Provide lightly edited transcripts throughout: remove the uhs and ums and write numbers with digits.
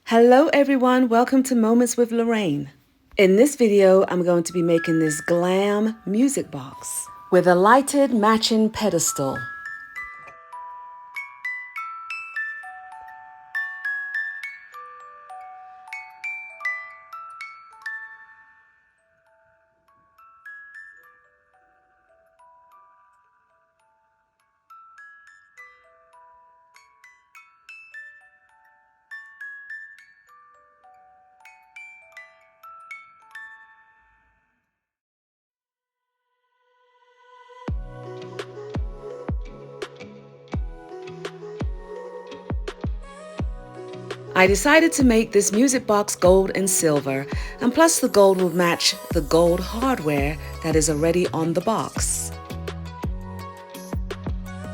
Hello everyone, welcome to Moments with Lorraine. In this video, I'm going to be making this Glam music box with a lighted matching pedestal. I decided to make this music box gold and silver, and plus the gold will match the gold hardware that is already on the box.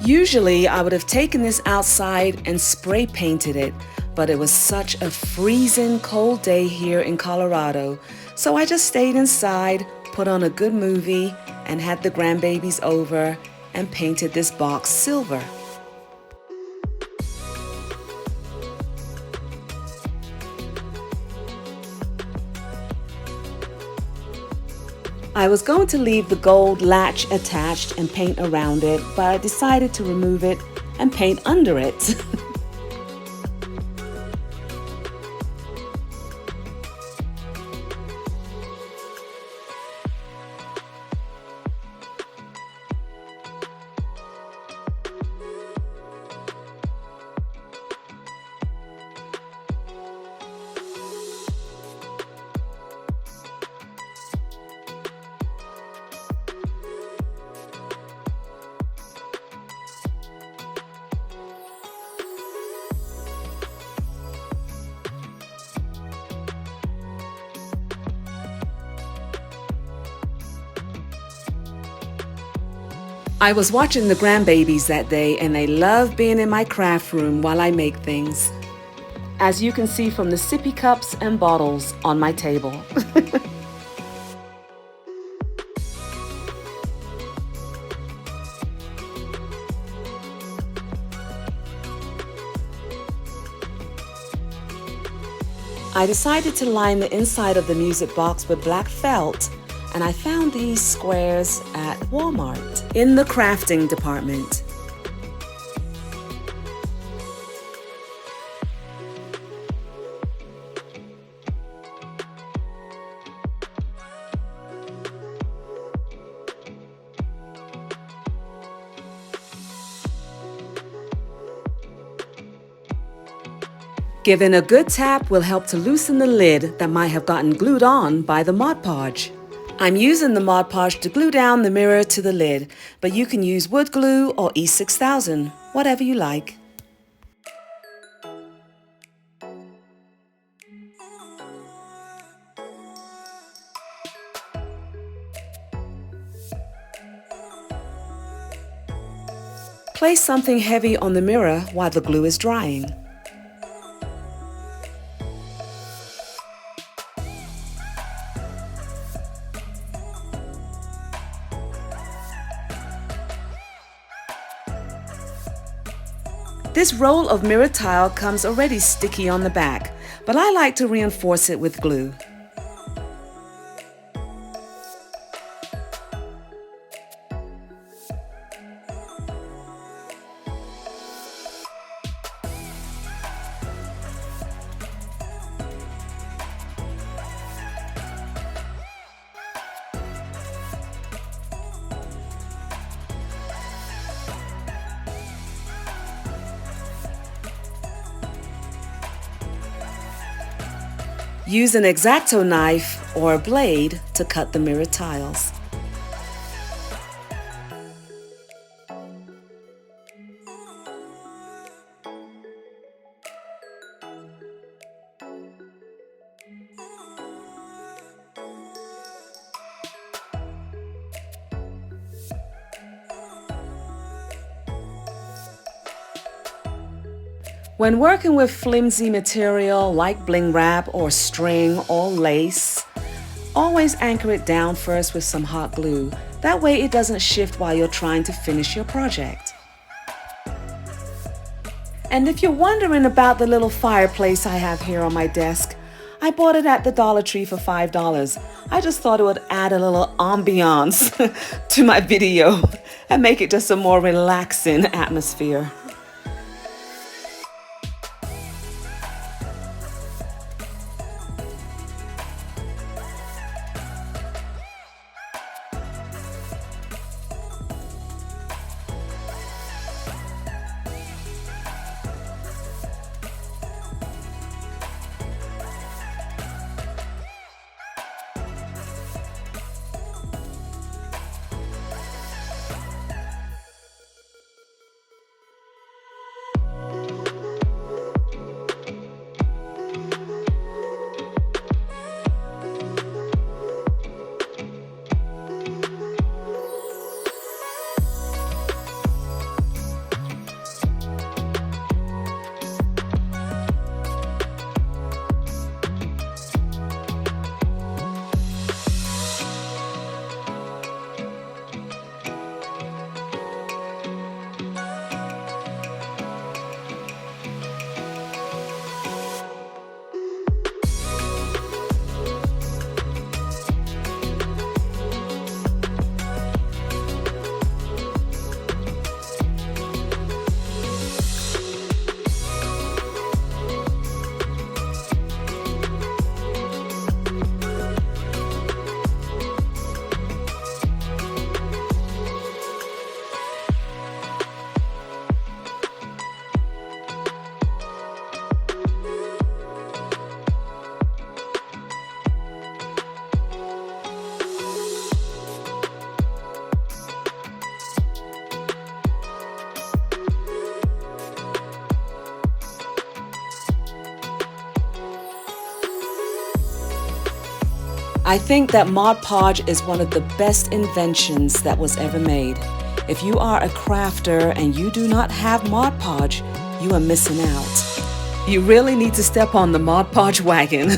Usually I would have taken this outside and spray painted it, but it was such a freezing cold day here in Colorado, so I just stayed inside, put on a good movie, and had the grandbabies over and painted this box silver. I was going to leave the gold latch attached and paint around it, but I decided to remove it and paint under it. I was watching the grandbabies that day, and they love being in my craft room while I make things. As you can see from the sippy cups and bottles on my table. I decided to line the inside of the music box with black felt, and I found these squares at Walmart in the crafting department. Giving a good tap will help to loosen the lid that might have gotten glued on by the Mod Podge. I'm using the Mod Podge to glue down the mirror to the lid, but you can use wood glue or E6000, whatever you like. Place something heavy on the mirror while the glue is drying. This roll of mirror tile comes already sticky on the back, but I like to reinforce it with glue. Use an Exacto knife or a blade to cut the mirror tiles. When working with flimsy material like bling wrap or string or lace, always anchor it down first with some hot glue. That way it doesn't shift while you're trying to finish your project. And if you're wondering about the little fireplace I have here on my desk, I bought it at the Dollar Tree for $5. I just thought it would add a little ambiance to my video and make it just a more relaxing atmosphere. I think that Mod Podge is one of the best inventions that was ever made. If you are a crafter and you do not have Mod Podge, you are missing out. You really need to step on the Mod Podge wagon.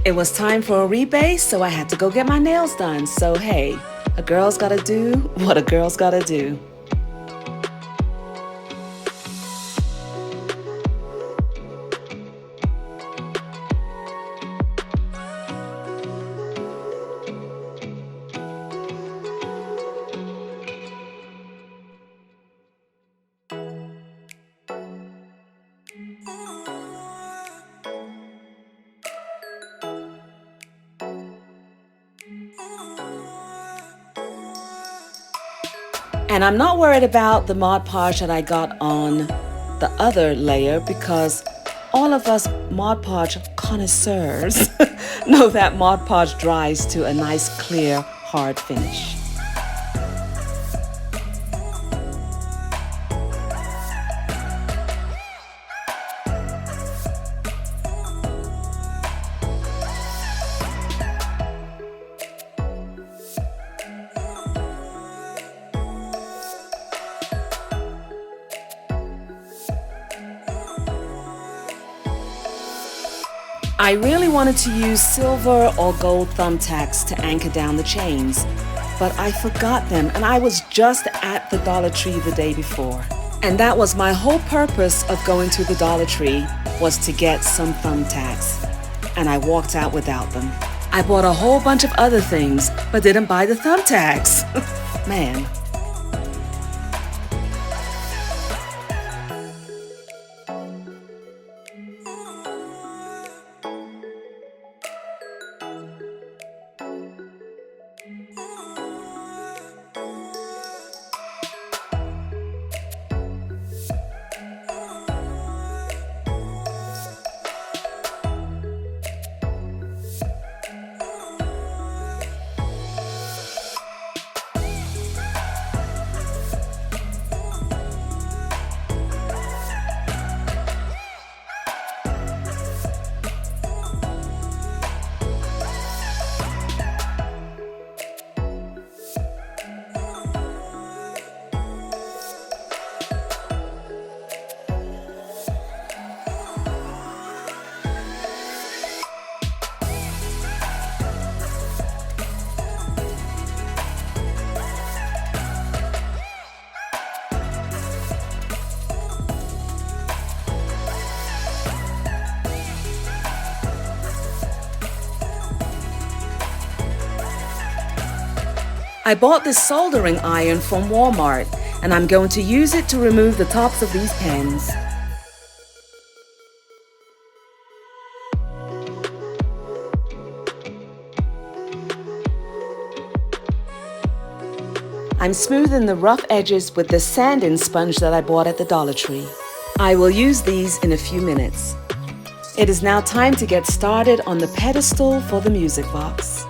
It was time for a rebase, so I had to go get my nails done. So hey, a girl's gotta do what a girl's gotta do. And I'm not worried about the Mod Podge that I got on the other layer because all of us Mod Podge connoisseurs know that Mod Podge dries to a nice, clear, hard finish. I really wanted to use silver or gold thumbtacks to anchor down the chains, but I forgot them and I was just at the Dollar Tree the day before. And that was my whole purpose of going to the Dollar Tree, was to get some thumbtacks. And I walked out without them. I bought a whole bunch of other things, but didn't buy the thumbtacks. Man. I bought this soldering iron from Walmart, and I'm going to use it to remove the tops of these pens. I'm smoothing the rough edges with the sanding sponge that I bought at the Dollar Tree. I will use these in a few minutes. It is now time to get started on the pedestal for the music box.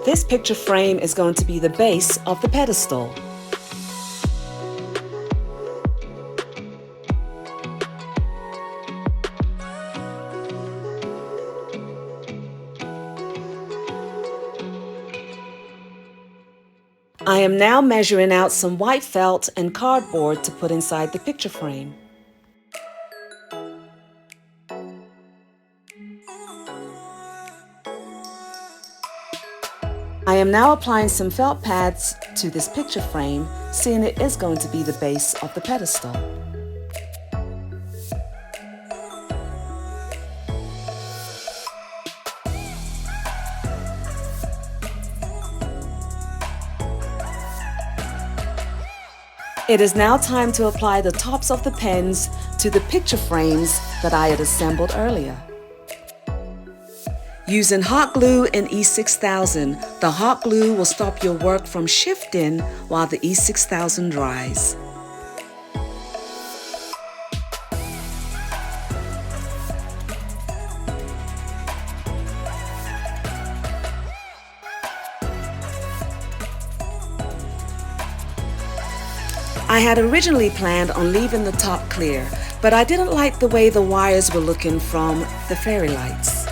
This picture frame is going to be the base of the pedestal. I am now measuring out some white felt and cardboard to put inside the picture frame. I am now applying some felt pads to this picture frame, seeing it is going to be the base of the pedestal. It is now time to apply the tops of the pens to the picture frames that I had assembled earlier. Using hot glue in E6000, the hot glue will stop your work from shifting while the E6000 dries. I had originally planned on leaving the top clear, but I didn't like the way the wires were looking from the fairy lights.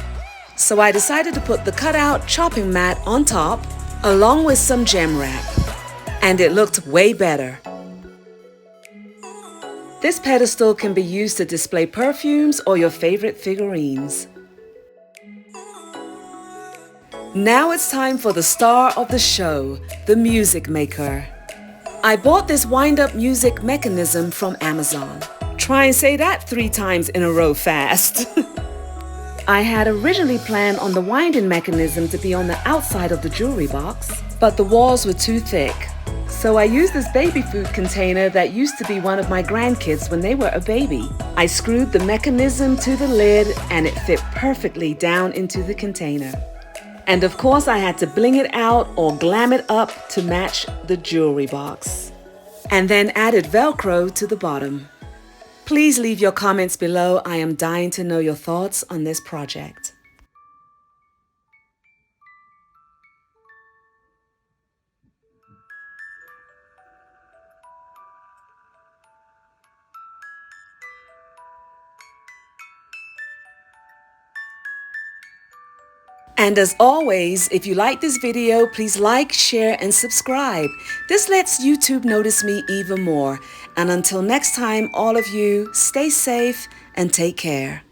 So I decided to put the cutout chopping mat on top, along with some gem wrap, and it looked way better. This pedestal can be used to display perfumes or your favorite figurines. Now it's time for the star of the show, the music maker. I bought this wind-up music mechanism from Amazon. Try and say that 3 times in a row fast. I had originally planned on the winding mechanism to be on the outside of the jewelry box, but the walls were too thick. So I used this baby food container that used to be one of my grandkids when they were a baby. I screwed the mechanism to the lid and it fit perfectly down into the container. And of course I had to bling it out or glam it up to match the jewelry box. And then added Velcro to the bottom. Please leave your comments below. I am dying to know your thoughts on this project. And as always, if you like this video, please like, share, and subscribe. This lets YouTube notice me even more. And until next time, all of you, stay safe and take care.